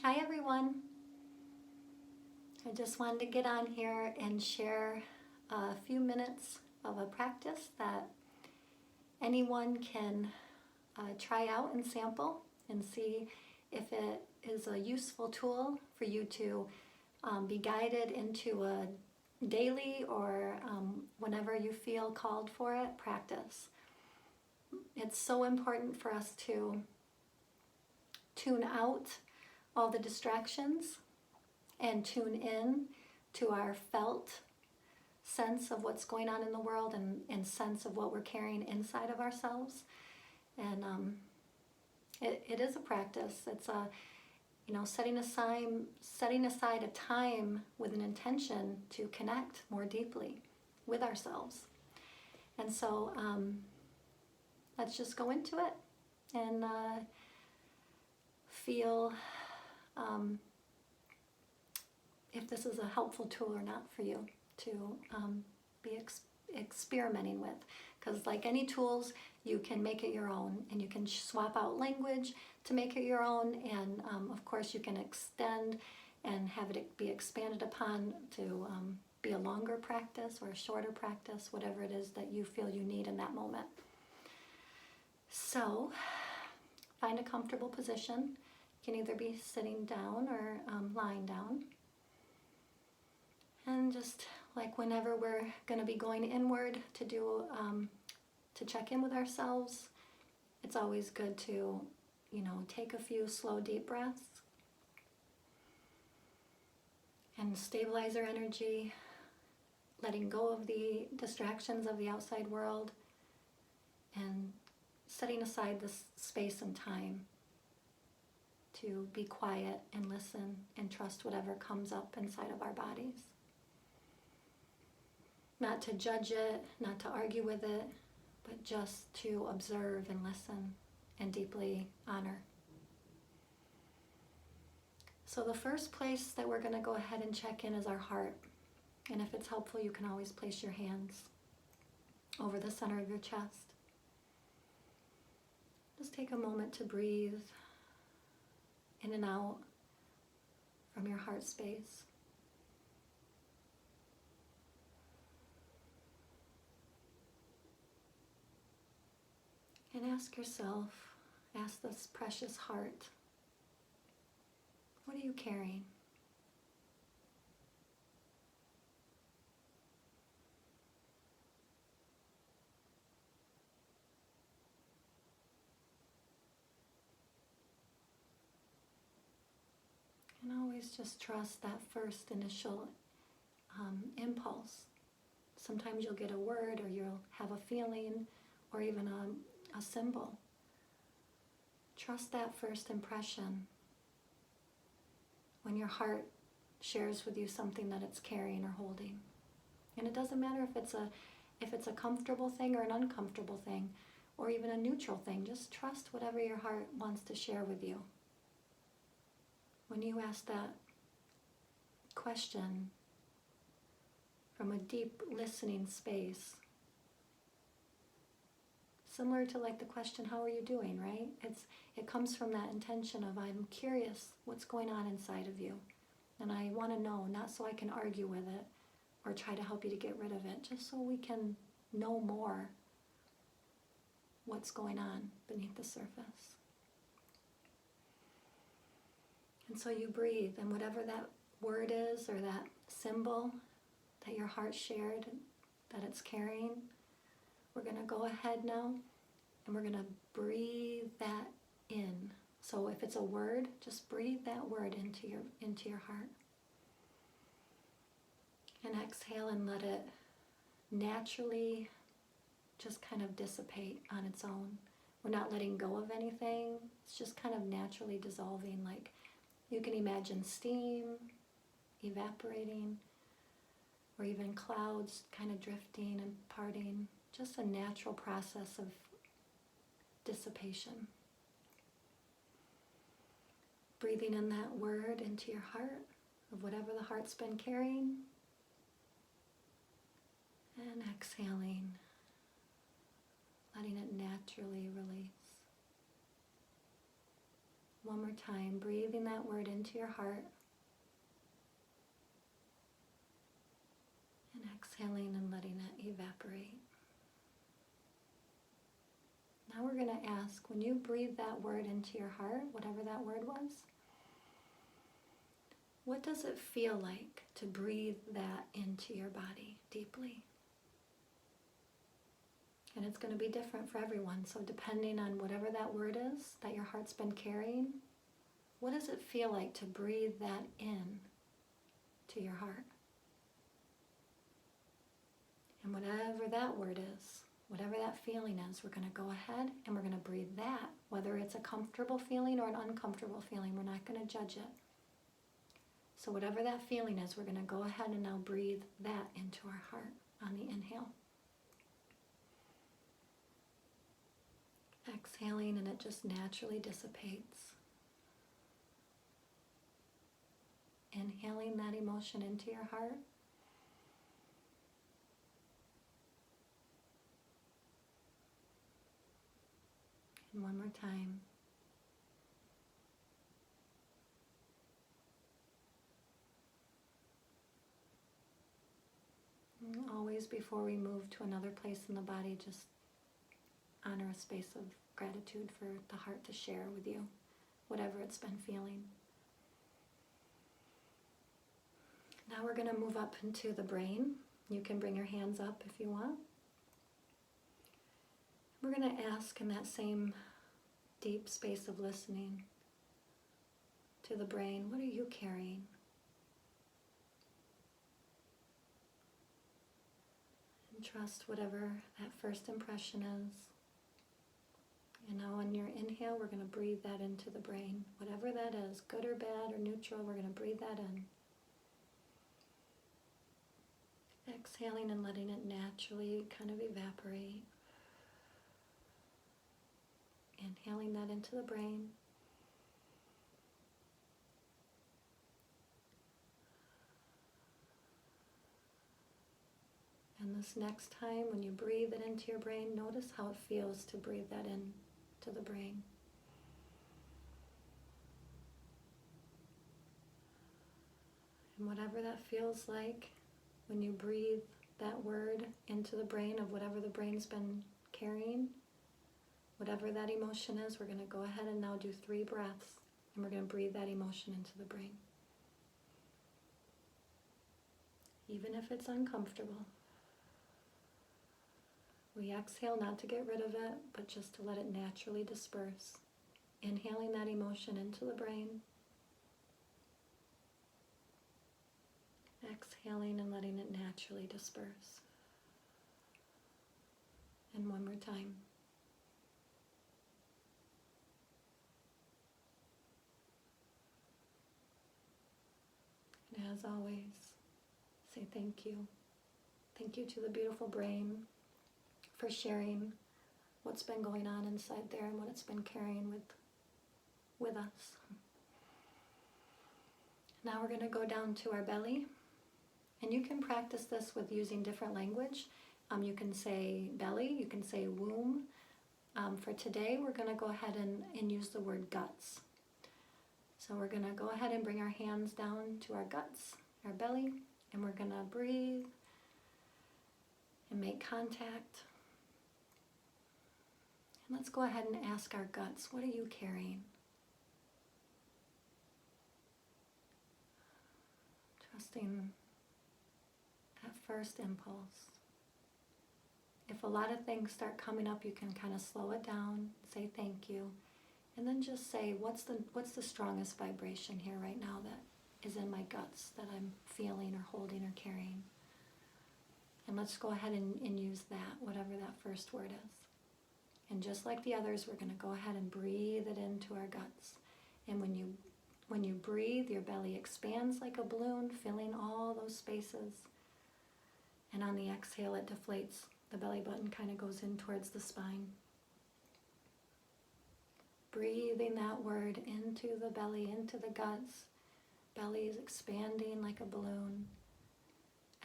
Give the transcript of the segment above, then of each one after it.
Hi everyone. I just wanted to get on here and share a few minutes of a practice that anyone can try out and sample and see if it is a useful tool for you to be guided into a daily or whenever you feel called for it, practice. It's so important for us to tune out all the distractions and tune in to our felt sense of what's going on in the world and sense of what we're carrying inside of ourselves. And it is a practice. It's a, setting aside a time with an intention to connect more deeply with ourselves. And so let's just go into it and feel if this is a helpful tool or not for you to be experimenting with. Because like any tools, you can make it your own, and you can swap out language to make it your own, and of course you can extend and have it be expanded upon to be a longer practice or a shorter practice, whatever it is that you feel you need in that moment. So find a comfortable position. You can either be sitting down or lying down. And just like whenever we're going to be going inward to do, to check in with ourselves, it's always good to, take a few slow, deep breaths and stabilize our energy, letting go of the distractions of the outside world and setting aside this space and time to be quiet and listen and trust whatever comes up inside of our bodies. Not to judge it, not to argue with it, but just to observe and listen and deeply honor. So the first place that we're going to go ahead and check in is our heart. And if it's helpful, you can always place your hands over the center of your chest. Just take a moment to breathe in and out from your heart space. And ask yourself, ask this precious heart, what are you carrying? And always just trust that first initial impulse. Sometimes you'll get a word, or you'll have a feeling, or even a symbol. Trust that first impression when your heart shares with you something that it's carrying or holding. And it doesn't matter if it's a comfortable thing or an uncomfortable thing, or even a neutral thing. Just trust whatever your heart wants to share with you. When you ask that question from a deep listening space, similar to like the question, how are you doing, right? It comes from that intention of, I'm curious what's going on inside of you. And I want to know, not so I can argue with it or try to help you to get rid of it, just so we can know more what's going on beneath the surface. And so you breathe, and whatever that word is or that symbol that your heart shared, that it's carrying, we're going to go ahead now and we're going to breathe that in. So if it's a word, just breathe that word into your heart. And exhale and let it naturally just kind of dissipate on its own. We're not letting go of anything. It's just kind of naturally dissolving. Like you can imagine steam evaporating, or even clouds kind of drifting and parting. Just a natural process of dissipation. Breathing in that word into your heart, of whatever the heart's been carrying. And exhaling, letting it naturally release. one more time, breathing that word into your heart. And exhaling and letting it evaporate. Now we're going to ask, when you breathe that word into your heart, whatever that word was, what does it feel like to breathe that into your body deeply? And it's going to be different for everyone. So depending on whatever that word is that your heart's been carrying, what does it feel like to breathe that in to your heart? And whatever that word is, whatever that feeling is, we're going to go ahead and we're going to breathe that. Whether it's a comfortable feeling or an uncomfortable feeling, we're not going to judge it. So whatever that feeling is, we're going to go ahead and now breathe that into our heart on the inhale. Exhaling, and it just naturally dissipates. Inhaling that emotion into your heart. And one more time. And always before we move to another place in the body, just honor a space of gratitude for the heart to share with you, whatever it's been feeling. Now we're going to move up into the brain. You can bring your hands up if you want. We're going to ask in that same deep space of listening to the brain, what are you carrying? And trust whatever that first impression is. And now on your inhale, we're going to breathe that into the brain. Whatever that is, good or bad or neutral, we're going to breathe that in. Exhaling and letting it naturally kind of evaporate. Inhaling that into the brain. And this next time, when you breathe it into your brain, notice how it feels to breathe that in to the brain. And whatever that feels like, when you breathe that word into the brain of whatever the brain's been carrying, whatever that emotion is, we're going to go ahead and now do 3 breaths, and we're going to breathe that emotion into the brain. Even if it's uncomfortable. We exhale not to get rid of it, but just to let it naturally disperse. Inhaling that emotion into the brain. Exhaling and letting it naturally disperse. And one more time. And as always, say thank you. Thank you to the beautiful brain for sharing what's been going on inside there and what it's been carrying with us. Now we're going to go down to our belly, and you can practice this with using different language. You can say belly, you can say womb. For today, we're going to go ahead and use the word guts. So we're going to go ahead and bring our hands down to our guts, our belly, and we're going to breathe and make contact. And let's go ahead and ask our guts, what are you carrying? Trusting that first impulse. If a lot of things start coming up, you can kind of slow it down, say thank you, and then just say, what's the strongest vibration here right now that is in my guts that I'm feeling or holding or carrying? And let's go ahead and use that, whatever that first word is. And just like the others, we're going to go ahead and breathe it into our guts. And when you breathe, your belly expands like a balloon, filling all those spaces. And on the exhale, it deflates. The belly button kind of goes in towards the spine. Breathing that word into the belly, into the guts. Belly is expanding like a balloon.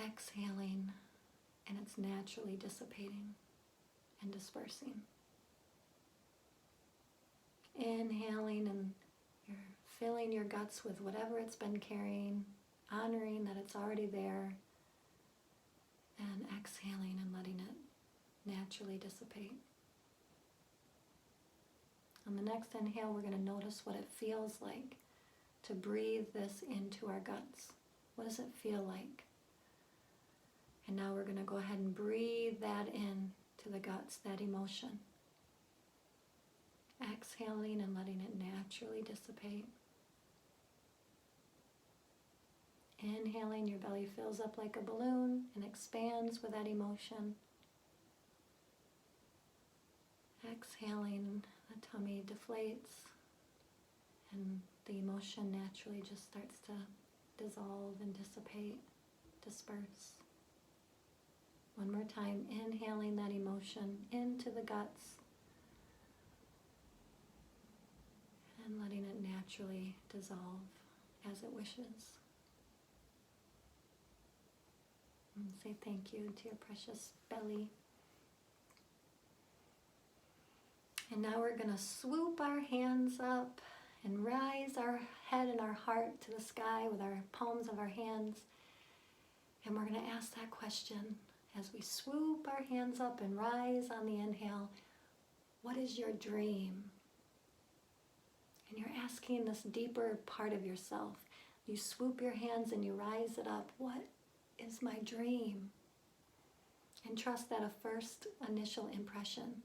Exhaling, and it's naturally dissipating and dispersing. Inhaling and filling your guts with whatever it's been carrying, honoring that it's already there, and exhaling and letting it naturally dissipate. On the next inhale, we're going to notice what it feels like to breathe this into our guts. What does it feel like? And now we're going to go ahead and breathe that in to the guts, that emotion. Exhaling and letting it naturally dissipate. Inhaling, your belly fills up like a balloon and expands with that emotion. Exhaling, the tummy deflates and the emotion naturally just starts to dissolve and dissipate, disperse. One more time, inhaling that emotion into the guts and letting it naturally dissolve as it wishes. And say thank you to your precious belly. And now we're going to swoop our hands up and rise our head and our heart to the sky with our palms of our hands. And we're going to ask that question as we swoop our hands up and rise on the inhale. What is your dream? And you're asking this deeper part of yourself. You swoop your hands and you rise it up. What is my dream? And trust that a first initial impression,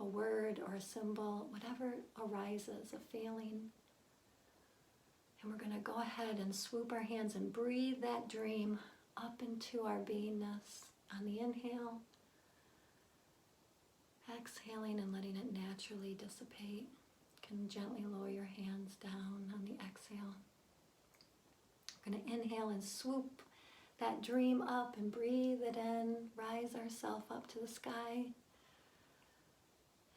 a word or a symbol, whatever arises, a feeling. And we're going to go ahead and swoop our hands and breathe that dream up into our beingness on the inhale. Exhaling and letting it naturally dissipate. You can gently lower your hands down on the exhale. We're going to inhale and swoop that dream up and breathe it in. Rise ourselves up to the sky.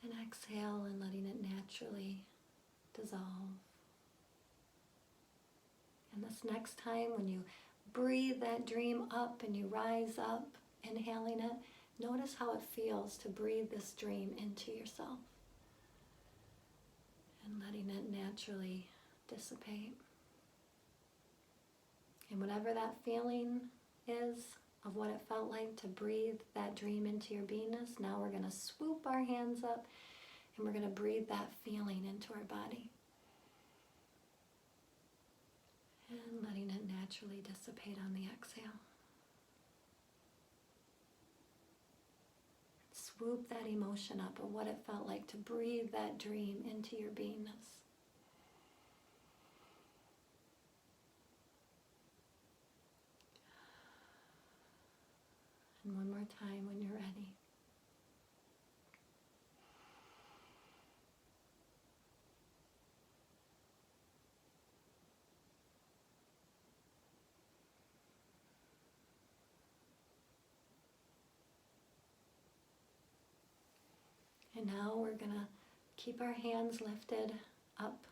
And exhale and letting it naturally dissolve. And this next time when you breathe that dream up and you rise up, inhaling it, notice how it feels to breathe this dream into yourself. And letting it naturally dissipate. And whatever that feeling is of what it felt like to breathe that dream into your beingness, now we're going to swoop our hands up and we're going to breathe that feeling into our body. And letting it naturally dissipate on the exhale. Swoop that emotion up of what it felt like to breathe that dream into your beingness. And one more time when you're ready. And now we're going to keep our hands lifted up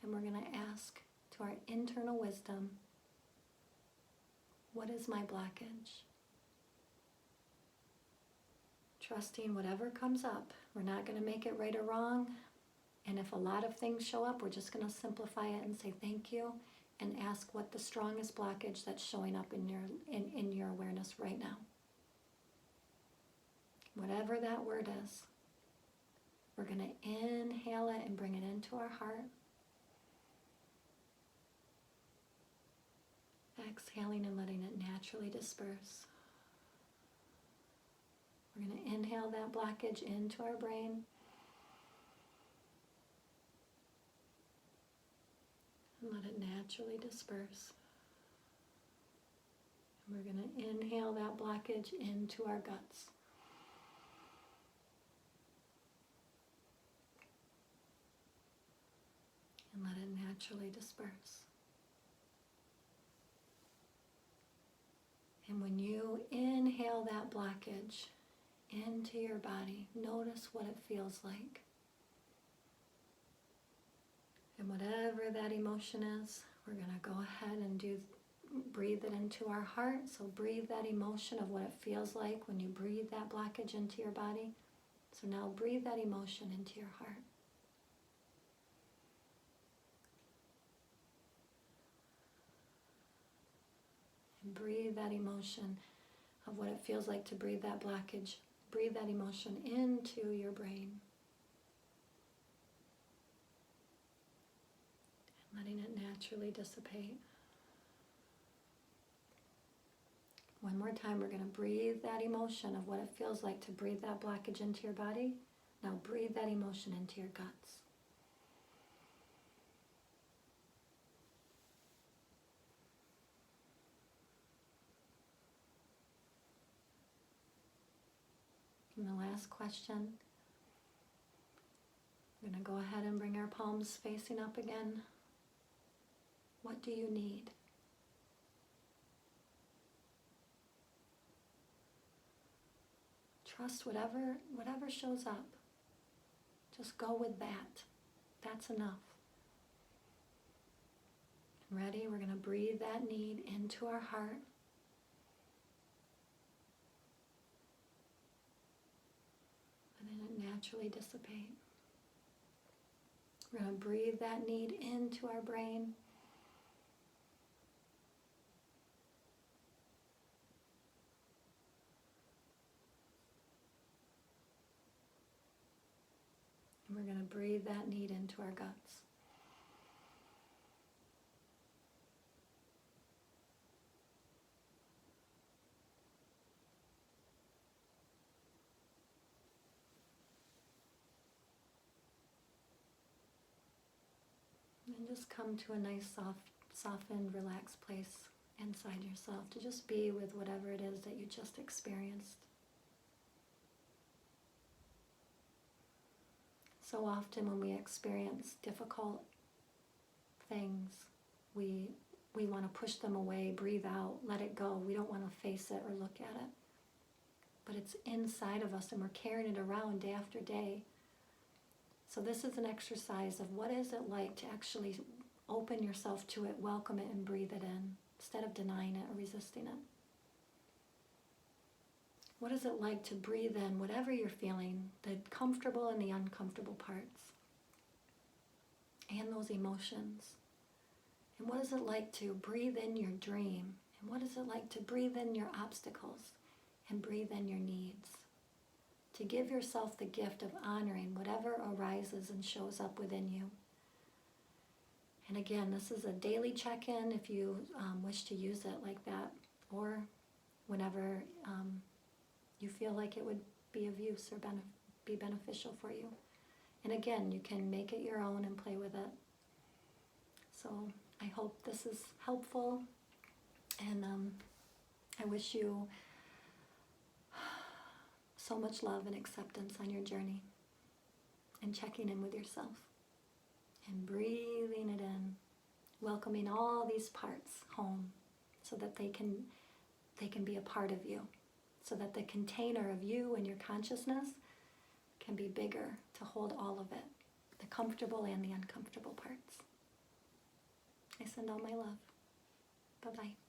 and we're going to ask to our internal wisdom, what is my blockage? Trusting whatever comes up. We're not going to make it right or wrong. And if a lot of things show up, we're just going to simplify it and say thank you and ask what the strongest blockage that's showing up in your awareness right now. Whatever that word is. We're going to inhale it and bring it into our heart. Exhaling and letting it naturally disperse. We're going to inhale that blockage into our brain. And let it naturally disperse. And we're going to inhale that blockage into our guts. And let it naturally disperse. And when you inhale that blockage into your body, notice what it feels like. And whatever that emotion is, we're going to go ahead and breathe it into our heart. So breathe that emotion of what it feels like when you breathe that blockage into your body. So now breathe that emotion into your heart. breathe that emotion of what it feels like to breathe that blockage. Breathe that emotion into your brain. And letting it naturally dissipate. One more time, we're going to breathe that emotion of what it feels like to breathe that blockage into your body. Now breathe that emotion into your guts. And the last question, we're going to go ahead and bring our palms facing up again. What do you need? Trust whatever shows up. Just go with that. That's enough. Ready? We're going to breathe that need into our heart. Letting it naturally dissipate. We're going to breathe that need into our brain. And we're going to breathe that need into our guts. And just come to a nice, softened, relaxed place inside yourself to just be with whatever it is that you just experienced. So often when we experience difficult things, we want to push them away, breathe out, let it go. We don't want to face it or look at it. But it's inside of us and we're carrying it around day after day. So this is an exercise of what is it like to actually open yourself to it, welcome it, and breathe it in instead of denying it or resisting it. What is it like to breathe in whatever you're feeling, the comfortable and the uncomfortable parts, and those emotions? And what is it like to breathe in your dream? And what is it like to breathe in your obstacles and breathe in your needs? To give yourself the gift of honoring whatever arises and shows up within you. And again, this is a daily check-in if you wish to use it like that, or whenever you feel like it would be of use or be beneficial for you. And again, you can make it your own and play with it. So I hope this is helpful, and I wish you so much love and acceptance on your journey, and checking in with yourself and breathing it in, welcoming all these parts home so that they can be a part of you, so that the container of you and your consciousness can be bigger to hold all of it, the comfortable and the uncomfortable parts. I send all my love. Bye-bye.